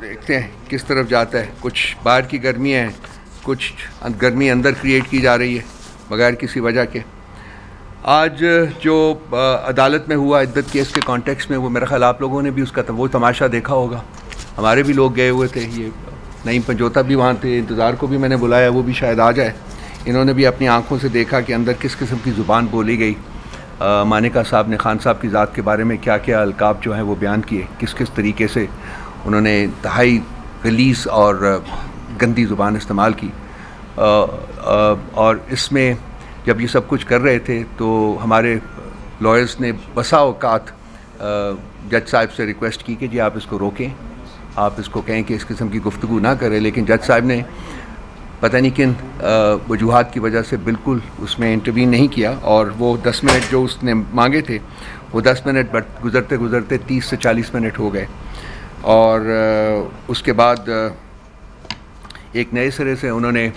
دیکھتے ہیں کس طرف جاتا ہے. کچھ باہر کی گرمیاں ہیں, کچھ گرمی اندر کریٹ کی جا رہی ہے بغیر کسی وجہ کے. آج جو عدالت میں ہوا عدت کیس کے کانٹیکس میں, وہ میرا خیال آپ لوگوں نے بھی اس کا وہ تماشا دیکھا ہوگا. ہمارے بھی لوگ گئے ہوئے تھے, یہ نعیم پنجوتا بھی وہاں تھے, انتظار کو بھی میں نے بلایا, وہ بھی شاید آ جائے. انہوں نے بھی اپنی آنکھوں سے دیکھا کہ اندر کس قسم کی زبان بولی گئی. مانیکا صاحب نے خان صاحب کی ذات کے بارے میں کیا کیا القاب جو ہیں وہ بیان کیے, کس کس طریقے سے انہوں نے انتہائی غلیظ اور گندی زبان استعمال کی. اور اس میں جب یہ سب کچھ کر رہے تھے تو ہمارے لائرز نے بسا اوقات جج صاحب سے ریکویسٹ کی کہ جی آپ اس کو روکیں, آپ اس کو کہیں کہ اس قسم کی گفتگو نہ کریں. لیکن جج صاحب نے پتہ نہیں کن وجوہات کی وجہ سے بالکل اس میں انٹروین نہیں کیا, اور وہ 10 منٹ جو اس نے مانگے تھے وہ 10 منٹ گزرتے گزرتے 30 سے 40 منٹ ہو گئے. اور اس کے بعد ایک نئے سرے سے انہوں نے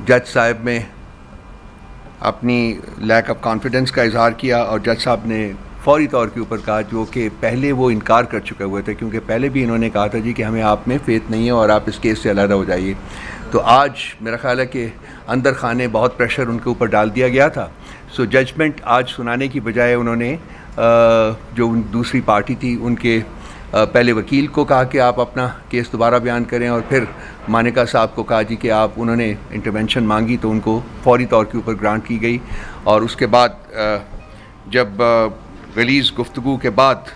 جج صاحب میں اپنی لیک آف کانفیڈنس کا اظہار کیا, اور جج صاحب نے فوری طور کے اوپر کہا, جو کہ پہلے وہ انکار کر چکے ہوئے تھے, کیونکہ پہلے بھی انہوں نے کہا تھا جی کہ ہمیں آپ میں فیتھ نہیں ہے اور آپ اس کیس سے علیحدہ ہو جائیے. تو آج میرا خیال ہے کہ اندر خانے بہت پریشر ان کے اوپر ڈال دیا گیا تھا. سو ججمنٹ آج سنانے کی بجائے انہوں نے جو دوسری پارٹی تھی ان کے پہلے وکیل کو کہا کہ آپ اپنا کیس دوبارہ بیان کریں, اور پھر مانیکا صاحب کو کہا جی کہ آپ, انہوں نے انٹرونشن مانگی تو ان کو فوری طور کے اوپر گرانٹ کی گئی. اور اس کے بعد جب غلیظ گفتگو کے بعد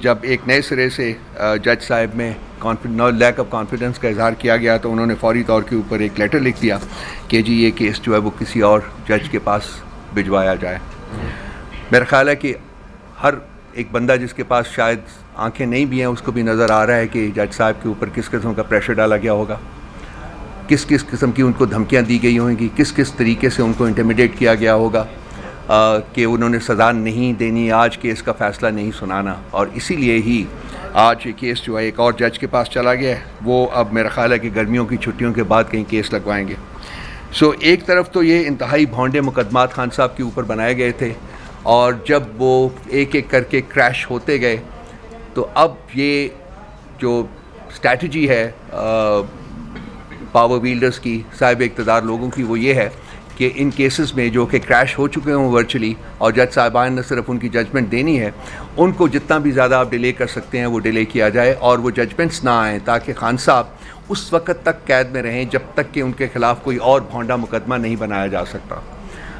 جب ایک نئے سرے سے جج صاحب میں لیک آف کانفیڈنس کا اظہار کیا گیا تو انہوں نے فوری طور کے اوپر ایک لیٹر لکھ دیا کہ جی یہ کیس جو ہے وہ کسی اور جج کے پاس بھجوایا جائے. میرا خیال ہے کہ ہر ایک بندہ جس کے پاس شاید آنکھیں نہیں بھی ہیں اس کو بھی نظر آ رہا ہے کہ جج صاحب کے اوپر کس قسم کا پریشر ڈالا گیا ہوگا, کس کس قسم کی ان کو دھمکیاں دی گئی ہوں گی, کس کس طریقے سے ان کو انٹیمیڈیٹ کیا گیا ہوگا کہ انہوں نے سزا نہیں دینی, آج کیس کا فیصلہ نہیں سنانا. اور اسی لیے ہی آج یہ کیس جو ہے ایک اور جج کے پاس چلا گیا ہے. وہ اب میرا خیال ہے کہ گرمیوں کی چھٹیوں کے بعد کہیں کیس لگوائیں گے. سو ایک طرف تو یہ انتہائی بھونڈے مقدمات خان صاحب کے اوپر بنائے گئے تھے, اور جب وہ ایک ایک کر کے کریش ہوتے گئے تو اب یہ جو اسٹریٹجی ہے پاور ویلڈرز کی, صاحب اقتدار لوگوں کی, وہ یہ ہے کہ ان کیسز میں جو کہ کریش ہو چکے ہوں ورچولی, اور جج صاحبان نے صرف ان کی ججمنٹ دینی ہے, ان کو جتنا بھی زیادہ آپ ڈیلے کر سکتے ہیں وہ ڈیلے کیا جائے, اور وہ ججمنٹس نہ آئیں تاکہ خان صاحب اس وقت تک قید میں رہیں جب تک کہ ان کے خلاف کوئی اور بھونڈا مقدمہ نہیں بنایا جا سکتا.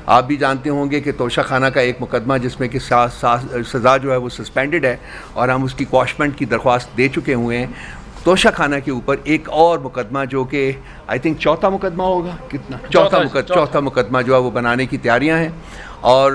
آپ بھی جانتے ہوں گے کہ توشہ خانہ کا ایک مقدمہ جس میں کہ سزا جو ہے وہ سسپینڈڈ ہے, اور ہم اس کی کواشمنٹ کی درخواست دے چکے ہوئے ہیں. توشہ خانہ کے اوپر ایک اور مقدمہ جو کہ آئی تھنک چوتھا مقدمہ ہوگا, کتنا چوتھا مقدمہ جو ہے وہ بنانے کی تیاریاں ہیں. اور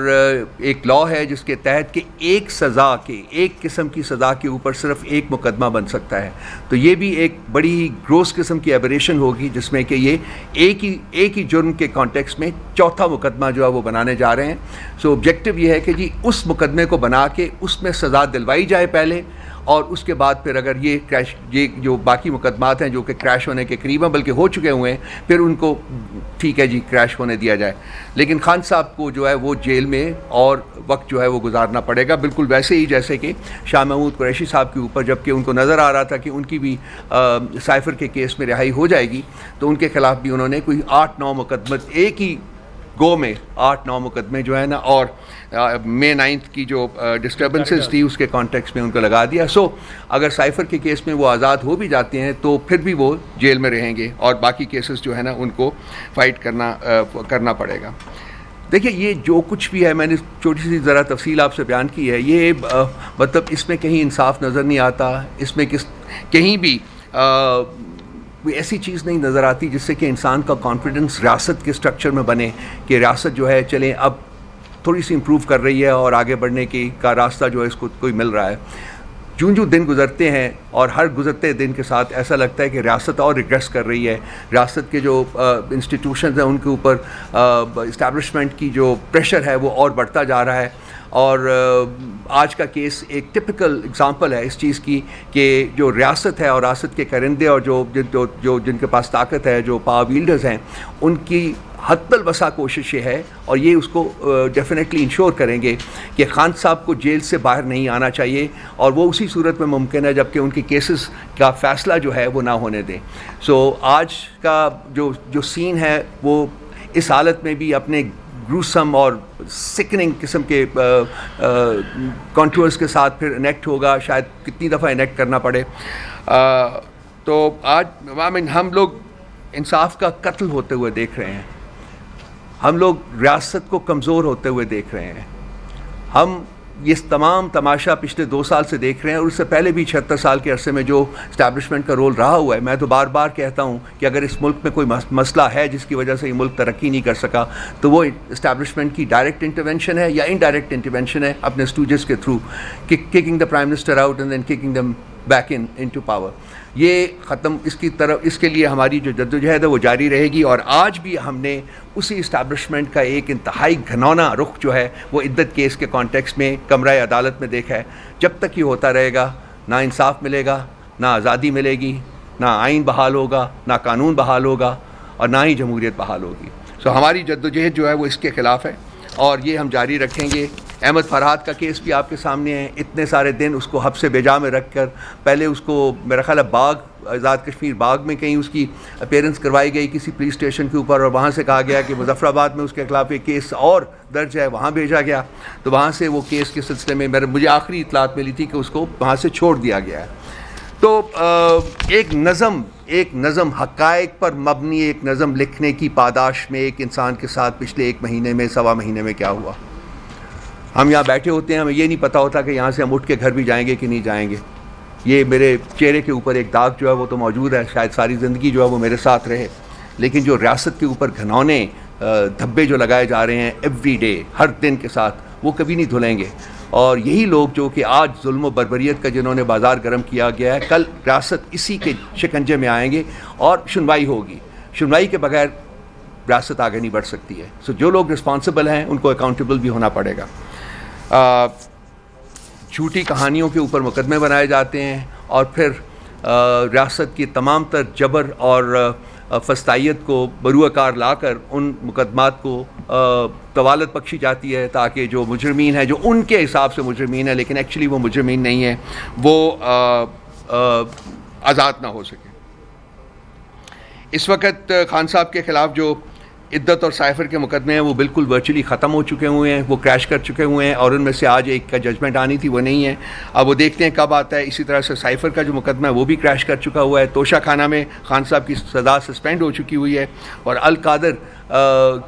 ایک لا ہے جس کے تحت کہ ایک قسم کی سزا کے اوپر صرف ایک مقدمہ بن سکتا ہے. تو یہ بھی ایک بڑی گروس قسم کی ایبریشن ہوگی جس میں کہ یہ ایک ہی جرم کے کانٹیکس میں چوتھا مقدمہ جو ہے وہ بنانے جا رہے ہیں. سو آبجیکٹو یہ ہے کہ جی اس مقدمے کو بنا کے اس میں سزا دلوائی جائے پہلے, اور اس کے بعد پھر اگر یہ جو باقی مقدمات ہیں جو کہ کریش ہونے کے قریب ہیں بلکہ ہو چکے ہوئے ہیں, پھر ان کو ٹھیک ہے جی کریش ہونے دیا جائے. لیکن خان صاحب کو جو ہے وہ جیل میں اور وقت جو ہے وہ گزارنا پڑے گا, بالکل ویسے ہی جیسے کہ شاہ محمود قریشی صاحب کے اوپر, جب کہ ان کو نظر آ رہا تھا کہ ان کی بھی سائفر کے کیس میں رہائی ہو جائے گی, تو ان کے خلاف بھی انہوں نے کوئی 8-9 مقدمے ایک ہی گو میں 8-9 مقدمے جو ہے نا, اور مئی 9 کی جو ڈسٹربنسز تھی اس کے کانٹیکس میں ان کو لگا دیا. سو اگر سائفر کے کیس میں وہ آزاد ہو بھی جاتے ہیں تو پھر بھی وہ جیل میں رہیں گے, اور باقی کیسز جو ہے نا ان کو فائٹ کرنا پڑے گا. دیکھیے یہ جو کچھ بھی ہے, میں نے چھوٹی سی ذرا تفصیل آپ سے بیان کی ہے, یہ مطلب اس میں کہیں انصاف نظر نہیں آتا, اس میں کہیں بھی کوئی ایسی چیز نہیں نظر آتی جس سے کہ انسان کا کانفیڈنس ریاست کے سٹرکچر میں بنے کہ ریاست جو ہے چلیں اب تھوڑی سی امپروو کر رہی ہے اور آگے بڑھنے کا راستہ جو ہے اس کو کوئی مل رہا ہے. جو دن گزرتے ہیں اور ہر گزرتے دن کے ساتھ ایسا لگتا ہے کہ ریاست اور ریگریس کر رہی ہے. ریاست کے جو انسٹیٹیوشنز ہیں ان کے اوپر اسٹیبلشمنٹ کی جو پریشر ہے وہ اور بڑھتا جا رہا ہے, اور آج کا کیس ایک ٹپیکل اگزامپل ہے اس چیز کی کہ جو ریاست ہے اور ریاست کے کرندے اور جو جن کے پاس طاقت ہے، جو پاور ویلڈرز ہیں، ان کی حد الوسع کوشش یہ ہے، اور یہ اس کو ڈیفینیٹلی انشور کریں گے کہ خان صاحب کو جیل سے باہر نہیں آنا چاہیے، اور وہ اسی صورت میں ممکن ہے جبکہ ان کے کیسز کا فیصلہ جو ہے وہ نہ ہونے دیں. سو آج کا جو سین ہے وہ اس حالت میں بھی اپنے گروسم اور سکننگ قسم کے کنٹرولز کے ساتھ پھر انیکٹ ہوگا، شاید کتنی دفعہ انیکٹ کرنا پڑے. تو آج ہم لوگ انصاف کا قتل ہوتے ہوئے دیکھ رہے ہیں، ہم لوگ ریاست کو کمزور ہوتے ہوئے دیکھ رہے ہیں، ہم یہ تمام تماشا پچھلے 2 سال سے دیکھ رہے ہیں، اور اس سے پہلے بھی 76 سال کے عرصے میں جو اسٹیبلشمنٹ کا رول رہا ہوا ہے. میں تو بار بار کہتا ہوں کہ اگر اس ملک میں کوئی مسئلہ ہے جس کی وجہ سے یہ ملک ترقی نہیں کر سکا تو وہ اسٹیبلشمنٹ کی ڈائریکٹ انٹرونشن ہے یا انڈائریکٹ انٹرونشن ہے اپنے اسٹوجز کے through, kicking the prime minister out and then kicking them back into power. یہ ختم، اس کے لیے ہماری جو جدوجہد ہے وہ جاری رہے گی. اور آج بھی ہم نے اسی اسٹیبلشمنٹ کا ایک انتہائی گھنونا رخ جو ہے وہ عدت کیس کے کانٹیکسٹ میں کمرہ عدالت میں دیکھا ہے. جب تک یہ ہوتا رہے گا نہ انصاف ملے گا، نہ آزادی ملے گی، نہ آئین بحال ہوگا، نہ قانون بحال ہوگا، اور نہ ہی جمہوریت بحال ہوگی. سو ہماری جدوجہد جو ہے وہ اس کے خلاف ہے، اور یہ ہم جاری رکھیں گے. احمد فرحات کا کیس بھی آپ کے سامنے ہے. اتنے سارے دن اس کو حبس بجا میں رکھ کر، پہلے اس کو میرا خیال ہے آزاد کشمیر باغ میں کہیں اس کی اپیرنس کروائی گئی کسی پولیس اسٹیشن کے اوپر، اور وہاں سے کہا گیا کہ مظفر آباد میں اس کے خلاف ایک کیس اور درج ہے، وہاں بھیجا گیا. تو وہاں سے وہ کیس کے سلسلے میں مجھے آخری اطلاعات ملی تھی کہ اس کو وہاں سے چھوڑ دیا گیا ہے. تو ایک نظم حقائق پر مبنی ایک نظم لکھنے کی پاداش میں ایک انسان کے ساتھ پچھلے 1 مہینے میں، 1.25 مہینے میں کیا ہوا. ہم یہاں بیٹھے ہوتے ہیں، ہمیں یہ نہیں پتہ ہوتا کہ یہاں سے ہم اٹھ کے گھر بھی جائیں گے کہ نہیں جائیں گے. یہ میرے چہرے کے اوپر ایک داغ جو ہے وہ تو موجود ہے، شاید ساری زندگی جو ہے وہ میرے ساتھ رہے، لیکن جو ریاست کے اوپر گھنونے دھبے جو لگائے جا رہے ہیں ایوری ڈے، ہر دن کے ساتھ، وہ کبھی نہیں دھلیں گے. اور یہی لوگ جو کہ آج ظلم و بربریت کا جنہوں نے بازار گرم کیا گیا ہے، کل ریاست اسی کے شکنجے میں آئیں گے اور سنوائی ہوگی. سنوائی کے بغیر ریاست آگے نہیں بڑھ سکتی ہے. سو جو لوگ رسپانسبل ہیں ان کو اکاؤنٹیبل بھی ہونا پڑے گا. جھوٹی کہانیوں کے اوپر مقدمے بنائے جاتے ہیں، اور پھر ریاست کی تمام تر جبر اور فسطائیت کو بروئے کار لا کر ان مقدمات کو طوالت بخشی جاتی ہے تاکہ جو مجرمین ہیں، جو ان کے حساب سے مجرمین ہیں لیکن ایکچولی وہ مجرمین نہیں ہیں، وہ آزاد نہ ہو سکے. اس وقت خان صاحب کے خلاف جو عدت اور سائفر کے مقدمے ہیں وہ بالکل ورچولی ختم ہو چکے ہوئے ہیں، وہ کریش کر چکے ہوئے ہیں، اور ان میں سے آج ایک کا ججمنٹ آنی تھی وہ نہیں ہے. اب وہ دیکھتے ہیں کب آتا ہے. اسی طرح سے سائفر کا جو مقدمہ ہے وہ بھی کریش کر چکا ہوا ہے. توشہ خانہ میں خان صاحب کی سزا سسپینڈ ہو چکی ہوئی ہے، اور القادر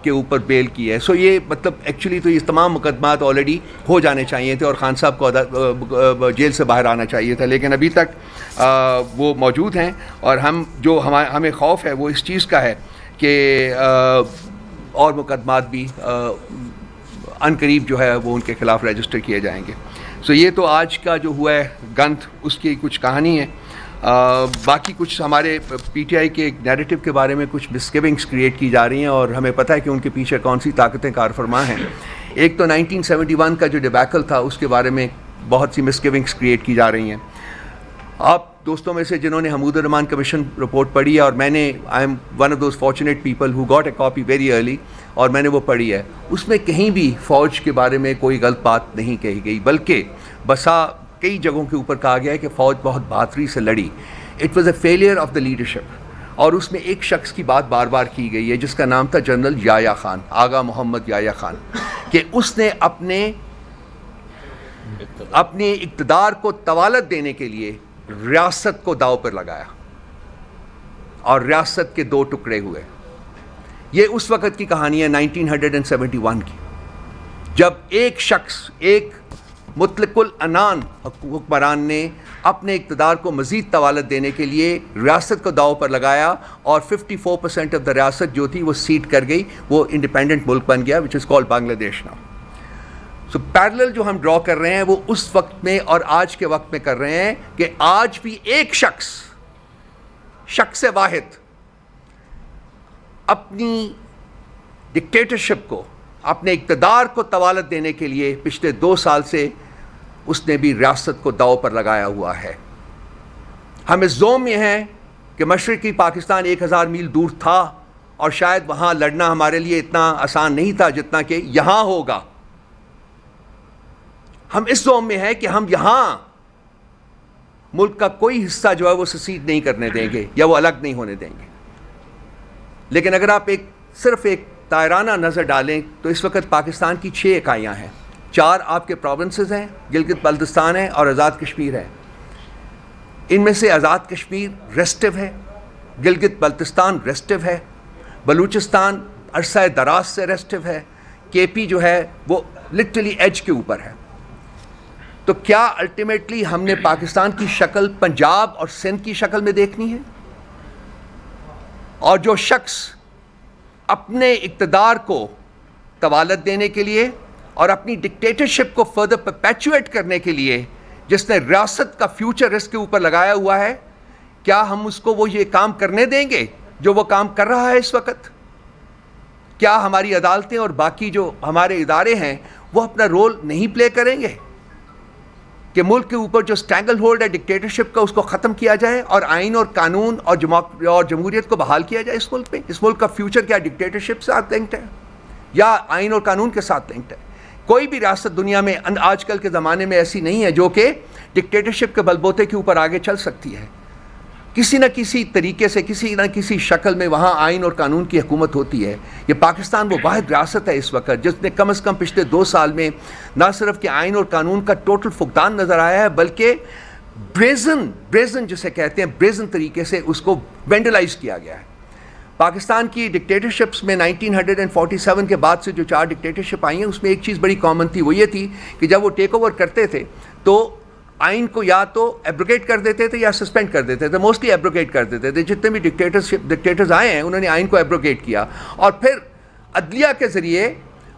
کے اوپر بیل کی ہے. سو یہ مطلب ایکچولی تو یہ تمام مقدمات آلریڈی ہو جانے چاہیے تھے اور خان صاحب کو جیل سے باہر آنا چاہیے تھا، لیکن ابھی تک وہ موجود ہیں. اور ہمیں خوف ہے وہ اس چیز کا ہے کہ اور مقدمات بھی عنقریب جو ہے وہ ان کے خلاف رجسٹر کیے جائیں گے. سو یہ تو آج کا جو ہوا ہے گنت، اس کی کچھ کہانی ہے. باقی کچھ ہمارے پی ٹی آئی کے ایک نیریٹو کے بارے میں کچھ مسگیونگس کریٹ کی جا رہی ہیں، اور ہمیں پتہ ہے کہ ان کے پیچھے کون سی طاقتیں کار فرما ہیں. ایک تو 1971 کا جو ڈیبیکل تھا اس کے بارے میں بہت سی مسگیونگس کریٹ کی جا رہی ہیں. آپ دوستوں میں سے جنہوں نے حمود الرحمان کمیشن رپورٹ پڑھی ہے، اور میں نے I am one of those fortunate people who got a copy very early, اور میں نے وہ پڑھی ہے. اس میں کہیں بھی فوج کے بارے میں کوئی غلط بات نہیں کہی گئی، بلکہ کئی جگہوں کے اوپر کہا گیا ہے کہ فوج بہت بہادری سے لڑی. It was a failure of the leadership. اور اس میں ایک شخص کی بات بار بار کی گئی ہے جس کا نام تھا جنرل یحییٰ خان، آغا محمد یحییٰ خان، کہ اس نے اپنے اقتدار کو طوالت دینے کے لیے ریاست کو داؤ پر لگایا، اور ریاست کے 2 ٹکڑے ہوئے. یہ اس وقت کی کہانی ہے 1971 کی، جب ایک شخص، ایک مطلق العنان حکمران نے اپنے اقتدار کو مزید طوالت دینے کے لیے ریاست کو داؤ پر لگایا، اور 54% آف دا ریاست جو تھی وہ سیٹ کر گئی، وہ انڈیپینڈنٹ ملک بن گیا وچ از کالڈ بنگلہ دیش ناؤ. سو پیرلل جو ہم ڈرا کر رہے ہیں وہ اس وقت میں اور آج کے وقت میں کر رہے ہیں کہ آج بھی ایک شخص واحد اپنی ڈکٹیٹرشپ کو، اپنے اقتدار کو طوالت دینے کے لیے پچھلے 2 سال سے اس نے بھی ریاست کو داؤ پر لگایا ہوا ہے. ہم اس زوم میں ہیں کہ مشرقی پاکستان 1000 میل دور تھا اور شاید وہاں لڑنا ہمارے لیے اتنا آسان نہیں تھا جتنا کہ یہاں ہوگا. ہم اس زوم میں ہیں کہ ہم یہاں ملک کا کوئی حصہ جو ہے وہ سیسیڈ نہیں کرنے دیں گے یا وہ الگ نہیں ہونے دیں گے. لیکن اگر آپ صرف ایک دائرانہ نظر ڈالیں تو اس وقت پاکستان کی 6 اکائیاں ہیں. 4 آپ کے پروونسز ہیں, گلگت بلتستان ہے اور آزاد کشمیر ہے. ان میں سے آزاد کشمیر ریسٹو ہے, گلگت بلتستان ریسٹو ہے, بلوچستان عرصہ دراز سے ریسٹو ہے, کے پی جو ہے وہ لٹرلی ایج کے اوپر ہے. تو کیا الٹیمیٹلی ہم نے پاکستان کی شکل پنجاب اور سندھ کی شکل میں دیکھنی ہے؟ اور جو شخص اپنے اقتدار کو طوالت دینے کے لیے اور اپنی ڈکٹیٹرشپ کو فردر پرپیچویٹ کرنے کے لیے جس نے ریاست کا فیوچر اس کے اوپر لگایا ہوا ہے, کیا ہم اس کو وہ یہ کام کرنے دیں گے جو وہ کام کر رہا ہے اس وقت؟ کیا ہماری عدالتیں اور باقی جو ہمارے ادارے ہیں وہ اپنا رول نہیں پلے کریں گے کہ ملک کے اوپر جو اسٹینگل ہولڈ ہے ڈکٹیٹرشپ کا اس کو ختم کیا جائے اور آئین اور قانون اور جمہوریت کو بحال کیا جائے اس ملک میں؟ اس ملک کا فیوچر کیا ڈکٹیٹرشپ سے لنکڈ ہے یا آئین اور قانون کے ساتھ لنکڈ ہے؟ کوئی بھی ریاست دنیا میں آج کل کے زمانے میں ایسی نہیں ہے جو کہ ڈکٹیٹرشپ کے بلبوتے کے اوپر آگے چل سکتی ہے. کسی نہ کسی طریقے سے کسی نہ کسی شکل میں وہاں آئین اور قانون کی حکومت ہوتی ہے. یہ پاکستان وہ واحد ریاست ہے اس وقت جس نے کم از کم پچھلے 2 سال میں نہ صرف کہ آئین اور قانون کا ٹوٹل فقدان نظر آیا ہے بلکہ بریزن جسے کہتے ہیں بریزن طریقے سے اس کو وینڈلائز کیا گیا ہے. پاکستان کی ڈکٹیٹرشپس میں 1947 کے بعد سے جو 4 ڈکٹیٹرشپ آئی ہیں اس میں ایک چیز بڑی کامن تھی, وہ یہ تھی کہ جب وہ ٹیک اوور کرتے تھے تو آئین کو یا تو ایبروگیٹ کر دیتے تھے یا سسپینڈ کر دیتے تھے. موسٹلی ایبروگیٹ کر دیتے تھے. جتنے بھی ڈکٹیٹرز آئے ہیں انہوں نے آئین کو ایبروگیٹ کیا اور پھر عدلیہ کے ذریعے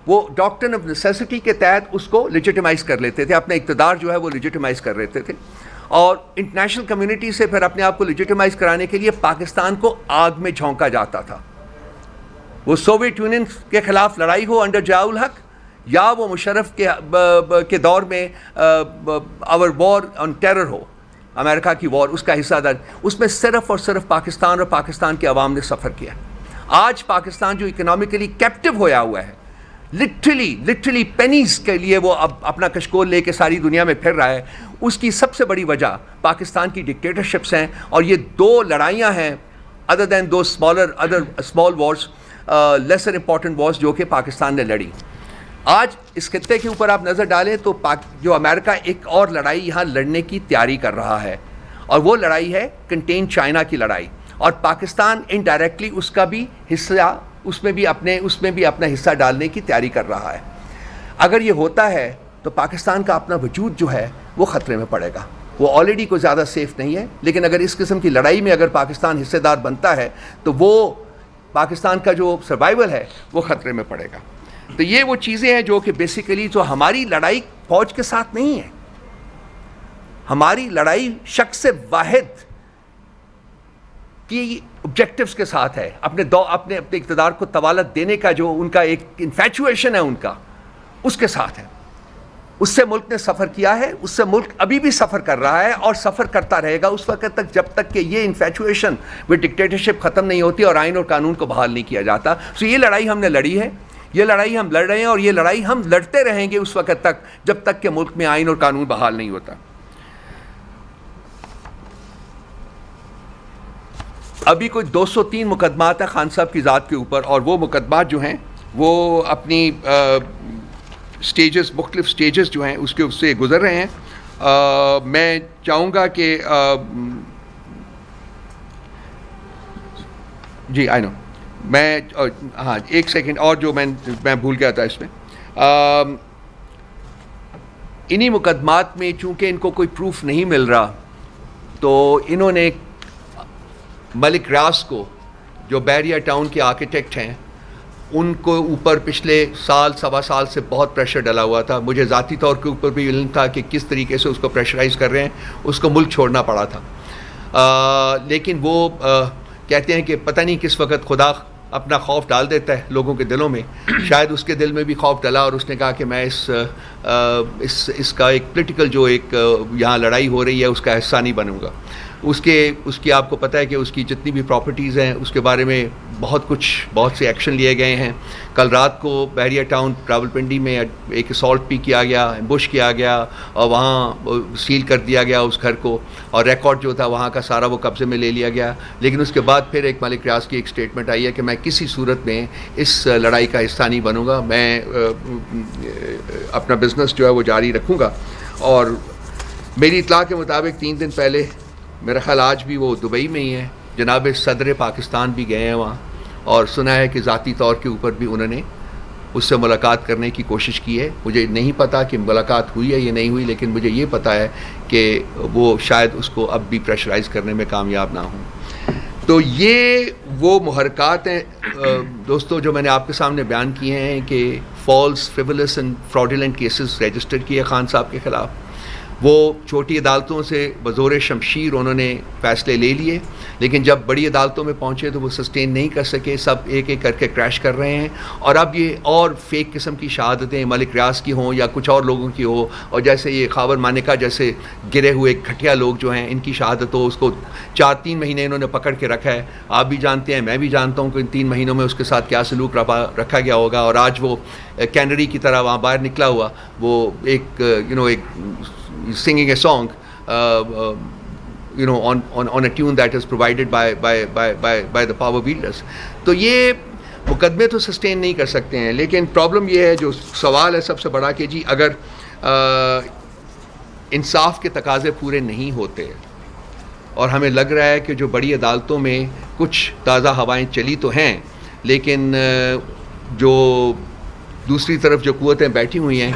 وہ ڈاکٹرن آف نیسیسٹی کے تحت اس کو لیجیٹیمائز کر لیتے تھے, اپنا اقتدار جو ہے وہ لیجیٹیمائز کر لیتے تھے اور انٹرنیشنل کمیونٹی سے پھر اپنے آپ کو لیجیٹیمائز کرانے کے لیے پاکستان کو آگ میں جھونکا جاتا تھا. وہ سوویت یونین کے خلاف لڑائی ہو انڈر ضیاء الحق یا وہ مشرف کے دور میں آور وار آن ٹیرر ہو, امریکہ کی وار, اس کا حصہ اس میں صرف اور صرف پاکستان اور پاکستان کے عوام نے سفر کیا. آج پاکستان جو اکنامکلی کیپٹیو ہویا ہوا ہے, لٹرلی پینیز کے لیے وہ اب اپنا کشکول لے کے ساری دنیا میں پھر رہا ہے, اس کی سب سے بڑی وجہ پاکستان کی ڈکٹیٹرشپس ہیں. اور یہ 2 لڑائیاں ہیں ادر دین دو small wars, lesser important wars جو کہ پاکستان نے لڑی. آج اس خطے کے اوپر آپ نظر ڈالیں تو جو امریکہ ایک اور لڑائی یہاں لڑنے کی تیاری کر رہا ہے اور وہ لڑائی ہے کنٹین چائنا کی لڑائی, اور پاکستان انڈائریکٹلی اس کا بھی حصہ اس میں بھی اپنا حصہ ڈالنے کی تیاری کر رہا ہے. اگر یہ ہوتا ہے تو پاکستان کا اپنا وجود جو ہے وہ خطرے میں پڑے گا. وہ آلریڈی کوئی زیادہ سیف نہیں ہے, لیکن اگر اس قسم کی لڑائی میں اگر پاکستان حصے دار بنتا ہے تو وہ پاکستان کا جو سروائیول ہے وہ خطرے میں پڑے گا. تو یہ وہ چیزیں ہیں جو کہ بیسیکلی جو ہماری لڑائی فوج کے ساتھ نہیں ہے, ہماری لڑائی شخص واحد کی آبجیکٹیوز کے ساتھ ہے, اپنے اقتدار کو طوالت دینے کا جو ان کا ایک انفیچویشن ہے ان کا, اس کے ساتھ ہے. اس سے ملک نے سفر کیا ہے, اس سے ملک ابھی بھی سفر کر رہا ہے اور سفر کرتا رہے گا اس وقت تک جب تک کہ یہ انفیچویشن ود ڈکٹیٹرشپ ختم نہیں ہوتی اور آئین اور قانون کو بحال نہیں کیا جاتا. سو یہ لڑائی ہم نے لڑی ہے, یہ لڑائی ہم لڑ رہے ہیں اور یہ لڑائی ہم لڑتے رہیں گے اس وقت تک جب تک کہ ملک میں آئین اور قانون بحال نہیں ہوتا. ابھی کوئی 203 مقدمات ہیں خان صاحب کی ذات کے اوپر, اور وہ مقدمات جو ہیں وہ اپنی مختلف سٹیجز جو ہیں اس کے اس سے گزر رہے ہیں. میں چاہوں گا کہ جی آئی نو میں ہاں ایک سیکنڈ اور جو میں بھول گیا تھا اس میں, انہی مقدمات میں چونکہ ان کو کوئی پروف نہیں مل رہا تو انہوں نے ملک ریاض کو جو بحریہ ٹاؤن کے آرکیٹیکٹ ہیں ان کو اوپر پچھلے سوا سال سے بہت پریشر ڈلا ہوا تھا. مجھے ذاتی طور کے اوپر بھی علم تھا کہ کس طریقے سے اس کو پریشرائز کر رہے ہیں, اس کو ملک چھوڑنا پڑا تھا. لیکن وہ کہتے ہیں کہ پتہ نہیں کس وقت خدا اپنا خوف ڈال دیتا ہے لوگوں کے دلوں میں. شاید اس کے دل میں بھی خوف ڈلا اور اس نے کہا کہ میں اس کا ایک پولیٹیکل جو ایک یہاں لڑائی ہو رہی ہے اس کا حصہ نہیں بنوں گا. اس کی آپ کو پتہ ہے کہ اس کی جتنی بھی پراپرٹیز ہیں اس کے بارے میں بہت سے ایکشن لیے گئے ہیں. کل رات کو بحریہ ٹاؤن راولپنڈی میں ایک اسالٹ بھی کیا گیا, ایمبوش کیا گیا اور وہاں سیل کر دیا گیا اس گھر کو, اور ریکارڈ جو تھا وہاں کا سارا وہ قبضے میں لے لیا گیا. لیکن اس کے بعد پھر ایک ملک ریاض کی ایک اسٹیٹمنٹ آئی ہے کہ میں کسی صورت میں اس لڑائی کا حصہ نہیں بنوں گا, میں اپنا بزنس جو ہے وہ جاری رکھوں گا. اور میری اطلاع کے مطابق 3 دن پہلے, میرا خیال آج بھی وہ دبئی میں ہی ہے, جناب صدر پاکستان بھی گئے ہیں وہاں, اور سنا ہے کہ ذاتی طور کے اوپر بھی انہوں نے اس سے ملاقات کرنے کی کوشش کی ہے. مجھے نہیں پتا کہ ملاقات ہوئی ہے یا نہیں ہوئی, لیکن مجھے یہ پتا ہے کہ وہ شاید اس کو اب بھی پریشرائز کرنے میں کامیاب نہ ہوں. تو یہ وہ محرکات ہیں دوستو جو میں نے آپ کے سامنے بیان کیے ہیں کہ فالس, فریولس اینڈ فراڈولنٹ کیسز رجسٹر کیے خان صاحب کے خلاف. وہ چھوٹی عدالتوں سے بزور شمشیر انہوں نے فیصلے لے لیے, لیکن جب بڑی عدالتوں میں پہنچے تو وہ سسٹین نہیں کر سکے, سب ایک ایک کر کے کریش کر رہے ہیں. اور اب یہ اور فیک قسم کی شہادتیں ملک ریاض کی ہوں یا کچھ اور لوگوں کی ہو, اور جیسے یہ خاور مانکا جیسے گرے ہوئے گھٹیا لوگ جو ہیں ان کی شہادت ہو, اس کو 4-3 مہینے انہوں نے پکڑ کے رکھا ہے. آپ بھی جانتے ہیں, میں بھی جانتا ہوں کہ ان 3 مہینوں میں اس کے ساتھ کیا سلوک رکھا گیا ہوگا. اور آج وہ کینری کی طرح وہاں باہر نکلا ہوا, وہ ایک singing a song on a tune that is provided by the power wielders. تو یہ مقدمے تو سسٹین نہیں کر سکتے ہیں, لیکن پرابلم یہ ہے, جو سوال ہے سب سے بڑا کہ جی اگر انصاف کے تقاضے پورے نہیں ہوتے, اور ہمیں لگ رہا ہے کہ جو بڑی عدالتوں میں کچھ تازہ ہوائیں چلی تو ہیں, لیکن جو دوسری طرف جو قوتیں بیٹھی ہوئی ہیں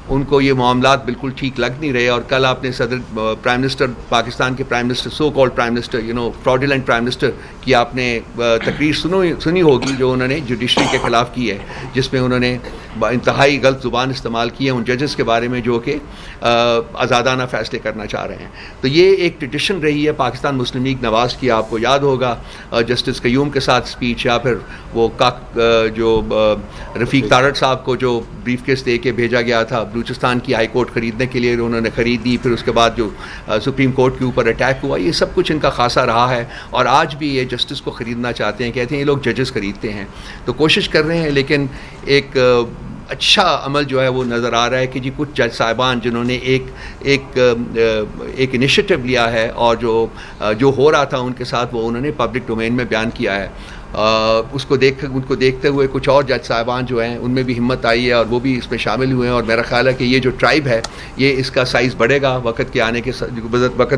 ان کو یہ معاملات بالکل ٹھیک لگ نہیں رہے. اور کل آپ نے پرائم منسٹر پاکستان کے prime minister, so called prime minister, fraudulent prime minister کی آپ نے تقریر سنی ہوگی جو انہوں نے جوڈیشری کے خلاف کی ہے, جس میں انہوں نے انتہائی غلط زبان استعمال کی ہے ان ججز کے بارے میں جو کہ آزادانہ فیصلے کرنا چاہ رہے ہیں. تو یہ ایک ٹریڈیشن رہی ہے پاکستان مسلم لیگ نواز کی. آپ کو یاد ہوگا جسٹس قیوم کے ساتھ اسپیچ, یا پھر وہ جو رفیق تارڑ صاحب کو جو بریف کیس دے کے بھیجا گیا تھا بلوچستان کی ہائی کورٹ خریدنے کے لیے, انہوں نے خرید دی, پھر اس کے بعد جو سپریم کورٹ کے اوپر اٹیک ہوا, یہ سب کچھ ان کا خاصا رہا ہے. اور آج بھی یہ جسٹس کو خریدنا چاہتے ہیں, کہتے ہیں یہ لوگ ججز خریدتے ہیں. تو کوشش کر رہے ہیں, لیکن ایک اچھا عمل جو ہے وہ نظر آ رہا ہے کہ جی کچھ جج صاحبان جنہوں نے ایک انیشیٹو لیا ہے, اور جو ہو رہا تھا ان کے ساتھ وہ انہوں نے پبلک ڈومین میں بیان کیا ہے. ان کو دیکھتے ہوئے کچھ اور جج صاحبان جو ہیں ان میں بھی ہمت آئی ہے, اور وہ بھی اس میں شامل ہوئے ہیں. اور میرا خیال ہے کہ یہ جو ٹرائب ہے یہ اس کا سائز بڑھے گا وقت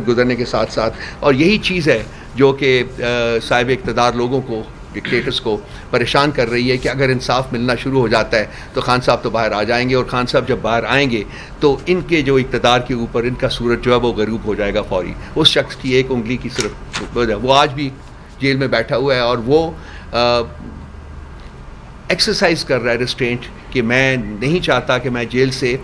گزرنے کے ساتھ ساتھ. اور یہی چیز ہے جو کہ صاحب اقتدار لوگوں کو, ڈکٹیٹرز کو پریشان کر رہی ہے کہ اگر انصاف ملنا شروع ہو جاتا ہے تو خان صاحب تو باہر آ جائیں گے, اور خان صاحب جب باہر آئیں گے تو ان کے جو اقتدار کے اوپر ان کا سورج جو ہے وہ غروب ہو جائے گا فوری. اس شخص کی ایک انگلی کی صرف وہ آج بھی جیل میں بیٹھا ہوا ہے, اور وہ ایکسرسائز کر رہا ہے ریسٹرینٹ کہ میں نہیں چاہتا کہ میں جیل سے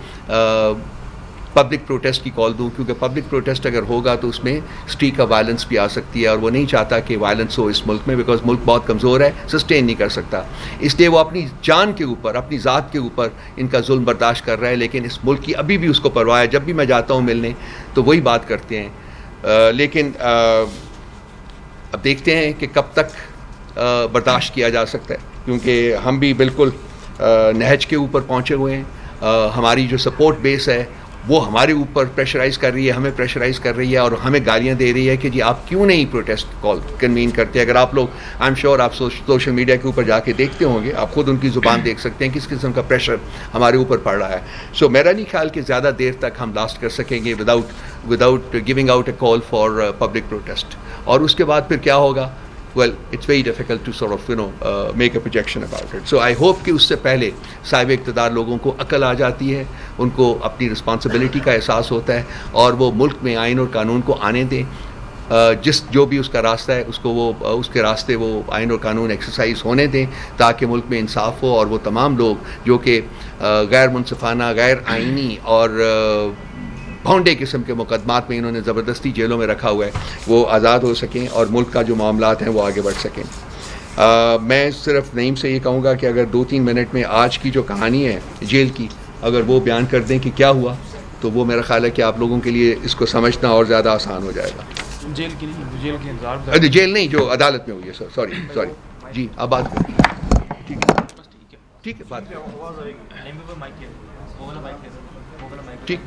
پبلک پروٹیسٹ کی کال دوں, کیونکہ پبلک پروٹیسٹ اگر ہوگا تو اس میں اسٹریک آف وائلنس بھی آ سکتی ہے, اور وہ نہیں چاہتا کہ وائلنس ہو اس ملک میں, بیکاز ملک بہت کمزور ہے, سسٹین نہیں کر سکتا. اس لیے وہ اپنی جان کے اوپر, اپنی ذات کے اوپر ان کا ظلم برداشت کر رہا ہے, لیکن اس ملک کی ابھی بھی اس کو پرواہ ہے. جب بھی میں جاتا ہوں ملنے تو وہی بات کرتے ہیں, لیکن اب دیکھتے ہیں کہ کب تک برداشت کیا جا سکتا ہے, کیونکہ ہم بھی بالکل نہج کے اوپر پہنچے ہوئے ہیں. ہماری جو سپورٹ بیس ہے وہ ہمارے اوپر پریشرائز کر رہی ہے, ہمیں پریشرائز کر رہی ہے, اور ہمیں گالیاں دے رہی ہے کہ جی آپ کیوں نہیں پروٹیسٹ کال کنوین کرتے. اگر آپ لوگ, آئی ایم شیور آپ سوشل میڈیا کے اوپر جا کے دیکھتے ہوں گے, آپ خود ان کی زبان دیکھ سکتے ہیں کس قسم کا پریشر ہمارے اوپر پڑ رہا ہے. سو میرا نہیں خیال کہ زیادہ دیر تک ہم لاسٹ کر سکیں گے without giving out a call for public protest. اور اس کے بعد پھر کیا ہوگا, well, it's very difficult to sort of, make a projection about it. So I hope کہ اس سے پہلے صاحب اقتدار لوگوں کو عقل آ جاتی ہے, ان کو اپنی رسپانسبلٹی کا احساس ہوتا ہے, اور وہ ملک میں آئین اور قانون کو آنے دیں. جو بھی اس کا راستہ ہے اس کو وہ اس کے راستے وہ آئین اور قانون ایکسرسائز ہونے دیں, تاکہ ملک میں انصاف ہو, اور وہ تمام لوگ جو کہ غیر منصفانہ, غیر آئینی اور بھونڈے قسم کے مقدمات میں انہوں نے زبردستی جیلوں میں رکھا ہوا ہے, وہ آزاد ہو سکیں اور ملک کا جو معاملات ہیں وہ آگے بڑھ سکیں. میں صرف نعیم سے یہ کہوں گا کہ اگر 2-3 منٹ میں آج کی جو کہانی ہے جیل کی اگر وہ بیان کر دیں کہ کیا ہوا تو وہ میرا خیال ہے کہ آپ لوگوں کے لیے اس کو سمجھنا اور زیادہ آسان ہو جائے گا. جیل کی نہیں، جیل کے انتظار جیل نہیں، جو عدالت میں ہوئی ہے سر. سوری جی آپ بات کریں. ٹھیک ہے بات کریں. ٹھیک.